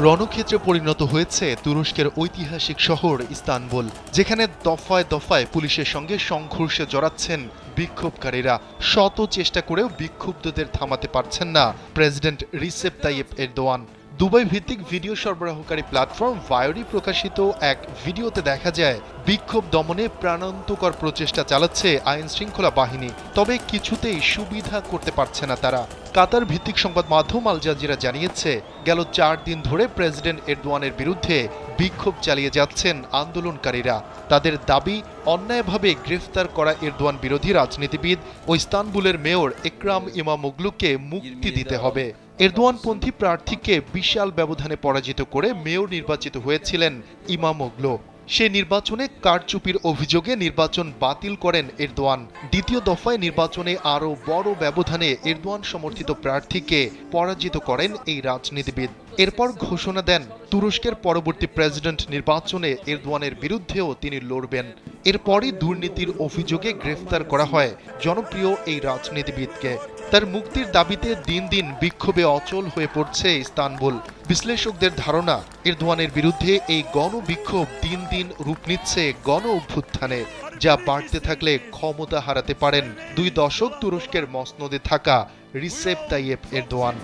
রণক্ষেত্রে পরিণত হয়েছে তুরস্কের ঐতিহাসিক শহর ইস্তানবুল, যেখানে দফায় দফায় পুলিশের সঙ্গে সংঘর্ষে জড়াচ্ছেন বিক্ষোভকারীরা। শত চেষ্টা করেও বিক্ষুব্ধদের থামাতে পারছেন না president Recep Tayyip Erdogan. Dubai ভিত্তিক ভিডিও সরবরাহকারী প্ল্যাটফর্ম ভায়োরি প্রকাশিত এক ভিডিওতে দেখা যায় বিক্ষোভ দমনে প্রাণান্তকর প্রচেষ্টা চালাচ্ছে আইন শৃঙ্খলা বাহিনী, তবে কিছুতেই সুবিধা করতে পারছে না তারা। কাতার ভিত্তিক সংবাদ মাধ্যম আল জাজিরা জানিয়েছে, গেল ৪ দিন ধরে প্রেসিডেন্ট এরদোয়ানের বিরুদ্ধে বিক্ষোভ চালিয়ে যাচ্ছেন আন্দোলনকারীরা। তাদের দাবি, অন্যায়ভাবে গ্রেফতার করা এরদোয়ান বিরোধী রাজনীতিবিদ ও ইস্তানবুলের মেয়র একরাম ইমামোগলুকে মুক্তি দিতে হবে। এরদোয়ানপন্থী প্রার্থীকে বিশাল ব্যবধানে পরাজিত করে মেয়র নির্বাচিত হয়েছিলেন ইমামোগলু। সে নির্বাচনে কারচুপির অভিযোগে নির্বাচন বাতিল করেন এরদোয়ান। দ্বিতীয় দফায় নির্বাচনে আরও বড় ব্যবধানে এরদোয়ান সমর্থিত প্রার্থীকে পরাজিত করেন এই রাজনীতিবিদ। এরপর ঘোষণা দেন তুরস্কের পরবর্তী প্রেসিডেন্ট নির্বাচনে এরদোয়ানের বিরুদ্ধেও তিনি লড়বেন। এরপরই দুর্নীতির অভিযোগে গ্রেফতার করা হয় জনপ্রিয় এই রাজনীতিবিদকে। তার মুক্তির দাবিতে দিন দিন বিক্ষোভে অচল হয়ে পড়ছে ইস্তানবুল। বিশ্লেষকদের ধারণা, এরদোয়ানের বিরুদ্ধে এই গণবিক্ষোভ দিন দিন রূপ নিচ্ছে গণ অভ্যুত্থানে, যা বাড়তে থাকলে ক্ষমতা হারাতে পারেন 2 দশক তুরস্কের মসনদে থাকা রিসেপ তাইয়েপ এরদোয়ান।